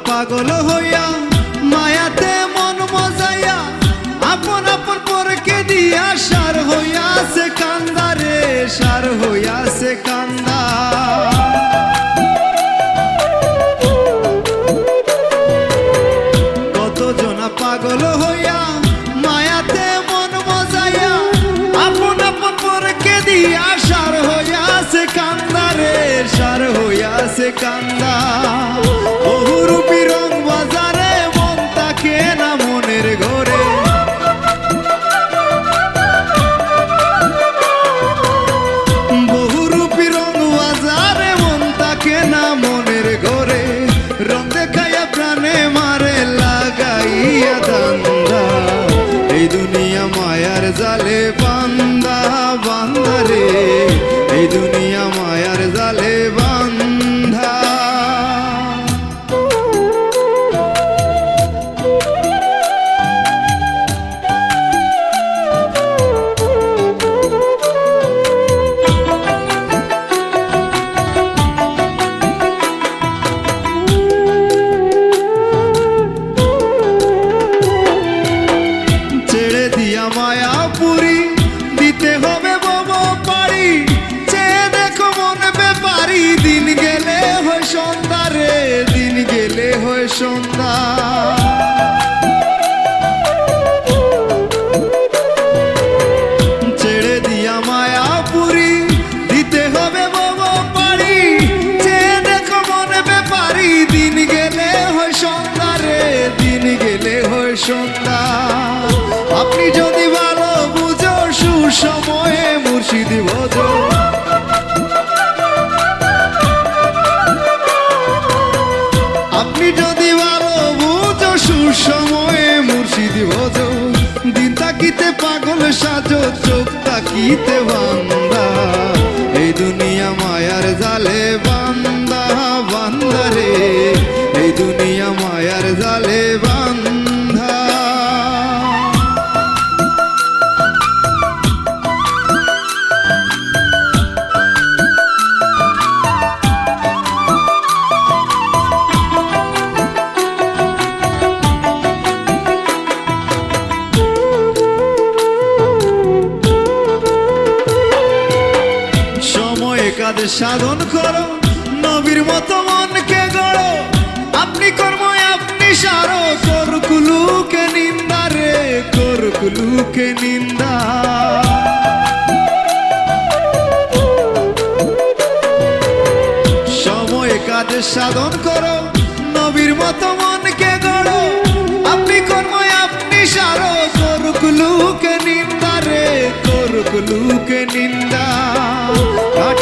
পাগল হইয়া মায়াতে মন মজাইয়া আপন আপন পরকে দিয়া সার হইয়াছে কান্দা রে, সার হইয়াছে কান্দা। কত জনা পাগল হইয়া মায়াতে মন মজাইয়া আপন আপন পরকে দিয়া সার হইয়াছে কান্দা রে, সার হইয়াছে কান্দা। বহুরূপী রং বাজারে মন তাকে না মনের ঘরে, বহুরূপী রং বাজারে মন তাকে না মনের ঘরে। রং দেখাইয়া প্রাণে মারে লাগাইয়া দান্দা, এই দুনিয়া মায়ার জালে বান্দা বান্দা রে, এই দুনিয়া মায়ার জালে বান্ধা। ছেড়ে দিয়া মায়াপুরি দিতে হবে বব পারি, চেয়ে দেখো মন ব্যাপারি, দিন গেলে হয় সন্ধ্যা রে, দিন গেলে হয় সন্ধ্যা। ছেড়ে দিয়া মায়াপুরি দিতে হবে বব পারি, চেয়ে দেখো মন ব্যাপারি, দিন গেলে হয় সন্ধ্যা রে, দিন গেলে হয় সন্ধ্যা। আপনি যদি ভালো বুঝো সুসময়ে মুর্শিদ ভজো, আপনি যদি ভালো বুঝো সুসময়ে মুর্শিদ ভজো। দিন তাকিতে পাগল সাজো, চোখ তাকিতে বান্দা, এই দুনিয়া মায়ার জালে বান্দা বান্দা রে, এই দুনিয়া মায়ার জালে বান্দা। কাজ সাধন করো, নবীর মতো মনকে গড়ো, আপনি কর্ম আপনি সারো, করকুলুকে নিন্দা রে, করকুলুকে নিন্দা। সময় কাজ সাধন করো, নবীর মতো মনকে গড়ো,